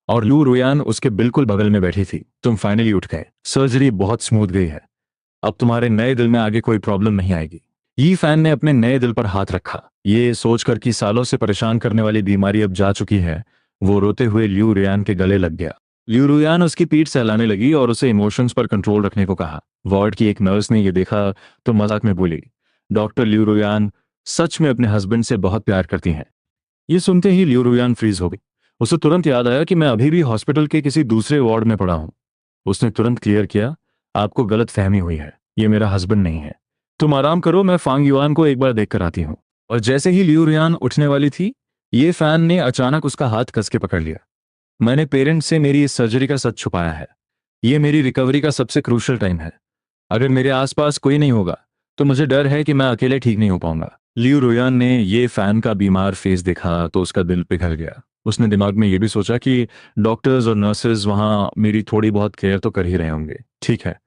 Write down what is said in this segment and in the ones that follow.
और लू रुयान उसके बिल्कुल बगल में बैठी थी। तुम फाइनली उठ गए, सर्जरी बहुत स्मूथ गई है, अब तुम्हारे नए दिल में आगे कोई प्रॉब्लम नहीं आएगी। यी फैन ने अपने नए दिल पर हाथ रखा, ये सोचकर कि सालों से परेशान करने वाली बीमारी अब जा चुकी है। वो रोते हुए ल्यू रुयान के गले लग गया। ल्यू रुयान उसकी पीठ सहलाने लगी और उसे इमोशंस पर कंट्रोल रखने को कहा। वार्ड की एक नर्स ने यह देखा तो मजाक में बोली, डॉक्टर ल्यू रुयान सच में अपने हस्बैंड से बहुत प्यार करती हैं। ये सुनते ही ल्यू रुयान फ्रीज हो गई। उसे तुरंत याद आया कि मैं अभी भी हॉस्पिटल के किसी दूसरे वार्ड में पड़ा हूं। उसने तुरंत क्लियर किया, आपको गलत फहमी हुई है, ये मेरा हस्बैंड नहीं है। तुम आराम करो, मैं फांग युआन को एक बार देख कर आती हूँ। और जैसे ही ल्यू रुयान उठने वाली थी, ये फैन ने अचानक उसका हाथ कस के पकड़ लिया। मैंने पेरेंट्स से मेरी इस सर्जरी का सच छुपाया है, ये मेरी रिकवरी का सबसे क्रूशल टाइम है। अगर मेरे आसपास कोई नहीं होगा तो मुझे डर है कि मैं अकेले ठीक नहीं हो पाऊंगा। ल्यू रुयान ने ये फैन का बीमार फेस देखा तो उसका दिल पिघल गया। उसने दिमाग में ये भी सोचा कि डॉक्टर्स और नर्सेज वहां मेरी थोड़ी बहुत केयर तो कर ही रहे होंगे। ठीक है,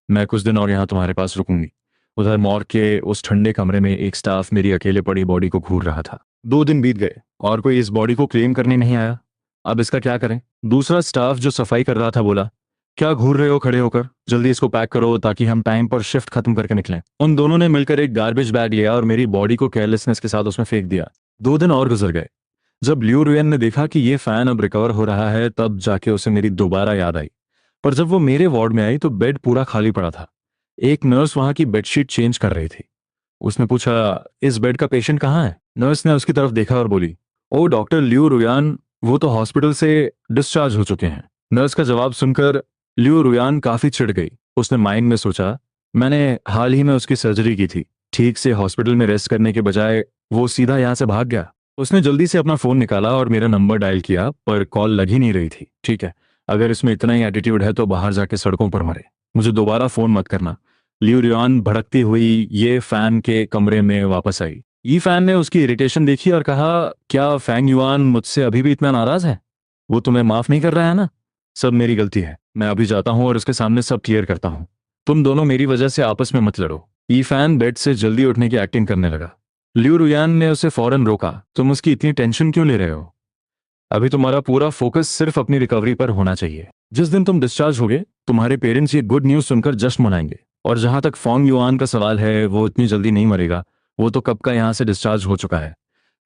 मैं कुछ दिन और यहाँ तुम्हारे पास रुकूंगी। उधर मॉर्ग के उस ठंडे कमरे में एक स्टाफ मेरी अकेले पड़ी बॉडी को घूर रहा था। 2 दिन बीत गए और कोई इस बॉडी को क्लेम करने नहीं आया। अब इसका क्या करें? दूसरा स्टाफ जो सफाई कर रहा था बोला, क्या घूर रहे हो खड़े होकर, जल्दी इसको पैक करो ताकि हम टाइम पर शिफ्ट खत्म करके निकलें। उन दोनों ने मिलकर एक गार्बेज बैग लिया और मेरी बॉडी को केयरलेसनेस के साथ उसमें फेंक दिया। 2 दिन और गुजर गए। जब ल्यू रुयन ने देखा कि ये फैन अब रिकवर हो रहा है तब जाके उसे मेरी दोबारा याद आई। पर जब वो मेरे वार्ड में आई तो बेड पूरा खाली पड़ा था। एक नर्स वहां की बेडशीट चेंज कर रही थी। उसने पूछा, इस बेड का पेशेंट कहाँ है? नर्स ने उसकी तरफ देखा और बोली, ओ डॉक्टर ल्यू रुयान, वो तो हॉस्पिटल से डिस्चार्ज हो चुके हैं। नर्स का जवाब सुनकर ल्यू रुयान काफी चिढ़ गई। उसने माइंड में सोचा, मैंने हाल ही में उसकी सर्जरी की थी, ठीक से हॉस्पिटल में रेस्ट करने के बजाय वो सीधा यहाँ से भाग गया। उसने जल्दी से अपना फोन निकाला और मेरा नंबर डायल किया पर कॉल लग ही नहीं रही थी। ठीक है, अगर इसमें इतना ही एटीट्यूड है तो बाहर जाके सड़कों पर मरे, मुझे दोबारा फोन मत करना। ल्यू रुयान भड़कती हुई ये फैन के कमरे में वापस आई। ये फैन ने उसकी इरिटेशन देखी और कहा, क्या फैंग युआन मुझसे अभी भी इतना नाराज है? वो तुम्हें माफ नहीं कर रहा है ना? सब मेरी गलती है, मैं अभी जाता हूँ और उसके सामने सब क्लियर करता हूँ। तुम दोनों मेरी वजह से आपस में मत लड़ो। ये फैन बेड से जल्दी उठने की एक्टिंग करने लगा। ल्यू रुयान ने उसे फौरन रोका, तुम उसकी इतनी टेंशन क्यों ले रहे हो? अभी तुम्हारा पूरा फोकस सिर्फ अपनी रिकवरी पर होना चाहिए। जिस दिन तुम डिस्चार्ज होगे तुम्हारे पेरेंट्स ये गुड न्यूज सुनकर जश्न मनाएंगे। और जहां तक फॉन्ग युआन का सवाल है, वो इतनी जल्दी नहीं मरेगा, वो तो कब का यहाँ से डिस्चार्ज हो चुका है।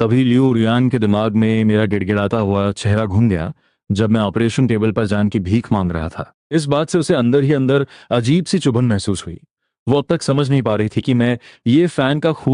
तभी ल्यू रुयान के दिमाग में मेरा गिड़गिड़ाता हुआ चेहरा घूम गया जब मैं ऑपरेशन टेबल पर जान की भीख मांग रहा था। इस बात से उसे अंदर ही अंदर अजीब सी चुभन महसूस हुई। वो अब तक समझ नहीं पा रही थी कि मैं ये फैन का खून